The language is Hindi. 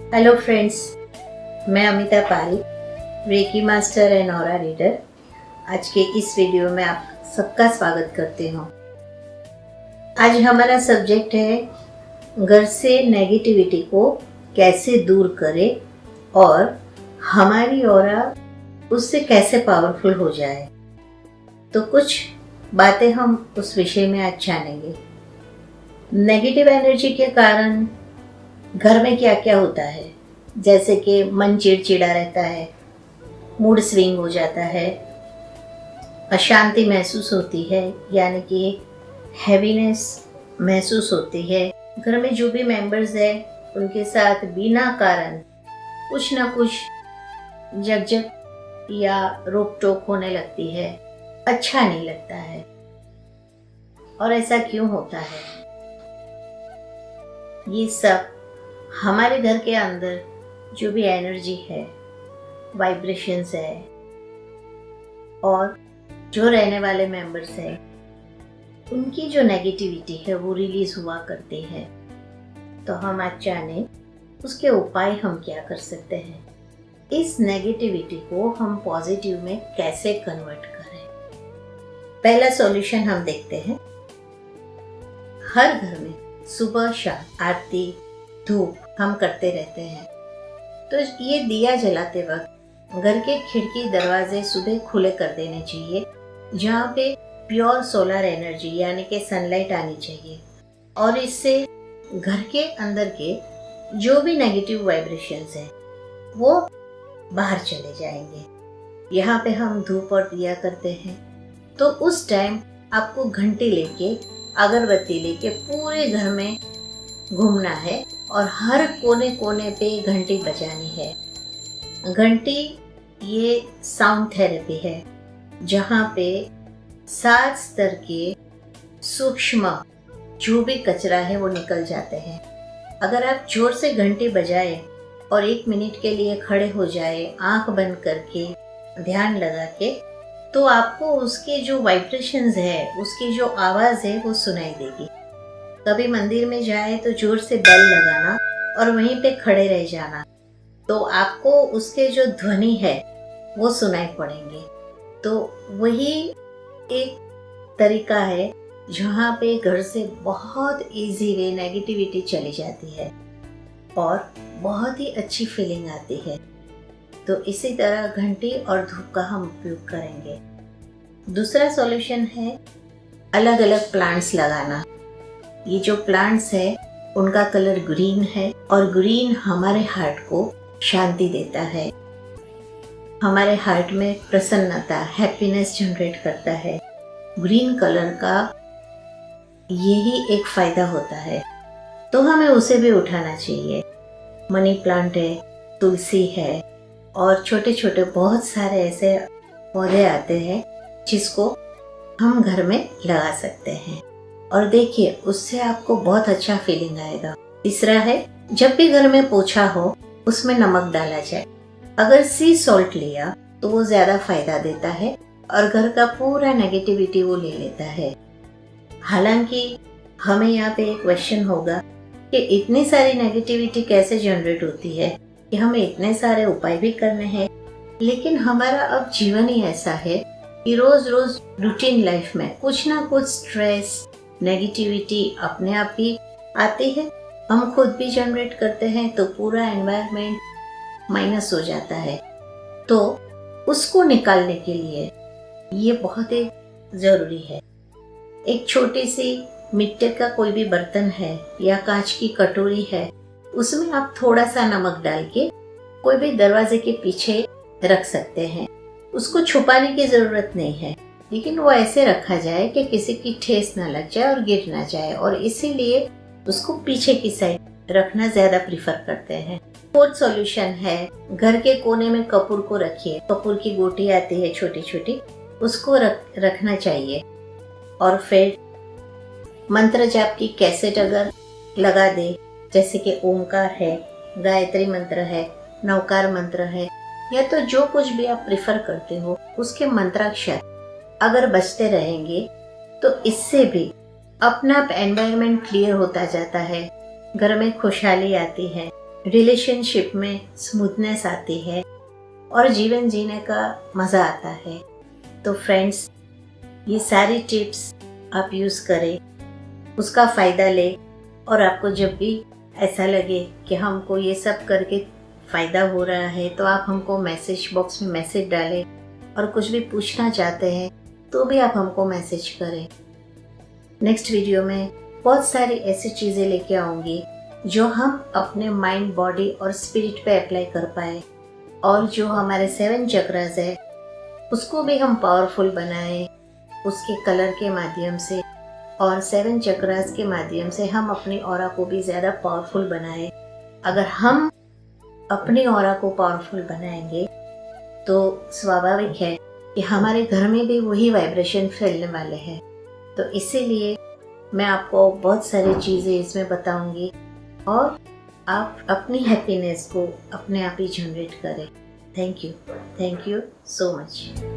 हेलो फ्रेंड्स, मैं Amita Pal, reiki master and aura reader. आज के इस वीडियो में आप सबका स्वागत करती हूँ। आज हमारा सब्जेक्ट है घर से नेगेटिविटी को कैसे दूर करें और हमारी ऑरा उससे कैसे पावरफुल हो जाए। तो कुछ बातें हम उस विषय में आज जानेंगे। नेगेटिव एनर्जी के कारण घर में क्या क्या होता है, जैसे कि मन चिड़चिड़ा रहता है, मूड स्विंग हो जाता है, अशांति महसूस होती है, यानी कि हैवीनेस महसूस होती है। घर में जो भी मेंबर्स हैं उनके साथ बिना कारण कुछ ना कुछ झगझग या रोक टोक होने लगती है, अच्छा नहीं लगता है। और ऐसा क्यों होता है? ये सब हमारे घर के अंदर जो भी एनर्जी है, वाइब्रेशंस है और जो रहने वाले मेंबर्स हैं, उनकी जो नेगेटिविटी है वो रिलीज हुआ करती है। तो हम आज जाने उसके उपाय हम क्या कर सकते हैं, इस नेगेटिविटी को हम पॉजिटिव में कैसे कन्वर्ट करें। पहला सॉल्यूशन हम देखते हैं। हर घर में सुबह शाम आरती धूप हम करते रहते हैं, तो ये दिया जलाते वक्त घर के खिड़की दरवाजे सुबह खुले कर देने चाहिए, जहाँ पे प्योर सोलर एनर्जी यानी कि सनलाइट आनी चाहिए और इससे घर के अंदर के जो भी नेगेटिव वाइब्रेशंस हैं वो बाहर चले जाएंगे। यहाँ पे हम धूप और दिया करते हैं, तो उस टाइम आपको घंटी लेके अगरबत्ती लेके पूरे घर में घूमना है और हर कोने कोने पे घंटी बजानी है। घंटी ये साउंड थेरेपी है, जहाँ पे 7 स्तर के सूक्ष्म जो भी कचरा है वो निकल जाते हैं। अगर आप जोर से घंटी बजाए और 1 मिनट के लिए खड़े हो जाए आंख बंद करके ध्यान लगा के, तो आपको उसके जो वाइब्रेशंस है, उसकी जो आवाज़ है वो सुनाई देगी। कभी मंदिर में जाए तो जोर से बेल लगाना और वहीं पे खड़े रह जाना, तो आपको उसके जो ध्वनि है वो सुनाई पड़ेंगे। तो वही एक तरीका है जहाँ पे घर से बहुत इजी वे नेगेटिविटी चली जाती है और बहुत ही अच्छी फीलिंग आती है। तो इसी तरह घंटी और धूप का हम उपयोग करेंगे। दूसरा सॉल्यूशन है अलग अलग प्लांट्स लगाना। ये जो प्लांट्स है उनका कलर ग्रीन है और ग्रीन हमारे हार्ट को शांति देता है, हमारे हार्ट में प्रसन्नता, हैप्पीनेस जनरेट करता है। ग्रीन कलर का यही एक फायदा होता है, तो हमें उसे भी उठाना चाहिए। मनी प्लांट है, तुलसी है और छोटे छोटे बहुत सारे ऐसे पौधे आते हैं जिसको हम घर में लगा सकते हैं और देखिए उससे आपको बहुत अच्छा फीलिंग आएगा। तीसरा है, जब भी घर में पोछा हो उसमें नमक डाला जाए। अगर सी सॉल्ट लिया तो वो ज़्यादा फायदा देता है और घर का पूरा नेगेटिविटी वो ले लेता है। हालांकि हमें यहाँ पे एक क्वेश्चन होगा कि इतनी सारी नेगेटिविटी कैसे जनरेट होती है कि हमें इतने सारे उपाय भी करने हैं, लेकिन हमारा अब जीवन ही ऐसा है कि रोज रोज रूटीन लाइफ में कुछ ना कुछ स्ट्रेस, नेगेटिविटी अपने आप ही आती है। हम खुद भी जनरेट करते हैं तो पूरा एनवायरनमेंट माइनस हो जाता है। तो उसको निकालने के लिए ये बहुत ही ज़रूरी है। एक छोटी सी मिट्टी का कोई भी बर्तन है या कांच की कटोरी है, उसमें आप थोड़ा सा नमक डाल के कोई भी दरवाजे के पीछे रख सकते हैं। उसको छुपाने की ज़रूरत नहीं है, लेकिन वो ऐसे रखा जाए कि किसी की ठेस ना लग जाए और गिर ना जाए, और इसीलिए उसको पीछे की साइड रखना ज़्यादा प्रीफर करते हैं। फोर्थ सॉल्यूशन है, घर के कोने में कपूर को रखिए। कपूर की गोटी आती है छोटी छोटी, उसको रखना चाहिए। और फिर मंत्र जाप की कैसेट अगर लगा दे, जैसे कि ओमकार है, गायत्री मंत्र है, नवकार मंत्र है, या तो जो कुछ भी आप प्रिफर करते हो उसके मंत्राक्षर अगर बजते रहेंगे तो इससे भी अपना एनवायरनमेंट क्लियर होता जाता है, घर में खुशहाली आती है, रिलेशनशिप में स्मूथनेस आती है और जीवन जीने का मज़ा आता है। तो फ्रेंड्स, ये सारी टिप्स आप यूज़ करें, उसका फ़ायदा लें और आपको जब भी ऐसा लगे कि हमको ये सब करके फ़ायदा हो रहा है तो आप हमको मैसेज बॉक्स में मैसेज डालें, और कुछ भी पूछना चाहते हैं तो भी आप हमको मैसेज करें। नेक्स्ट वीडियो में बहुत सारी ऐसी चीज़ें लेके आऊँगी जो हम अपने माइंड, बॉडी और स्पिरिट पे अप्लाई कर पाए, और जो हमारे 7 चक्रास है उसको भी हम पावरफुल बनाए उसके कलर के माध्यम से, और 7 चक्रास के माध्यम से हम अपनी ऑरा को भी ज़्यादा पावरफुल बनाए। अगर हम अपनी ऑरा को पावरफुल बनाएंगे तो स्वाभाविक है कि हमारे घर में भी वही वाइब्रेशन फैलने वाले हैं। तो इसीलिए मैं आपको बहुत सारी चीज़ें इसमें बताऊंगी और आप अपनी हैप्पीनेस को अपने आप ही जनरेट करें। Thank you so much.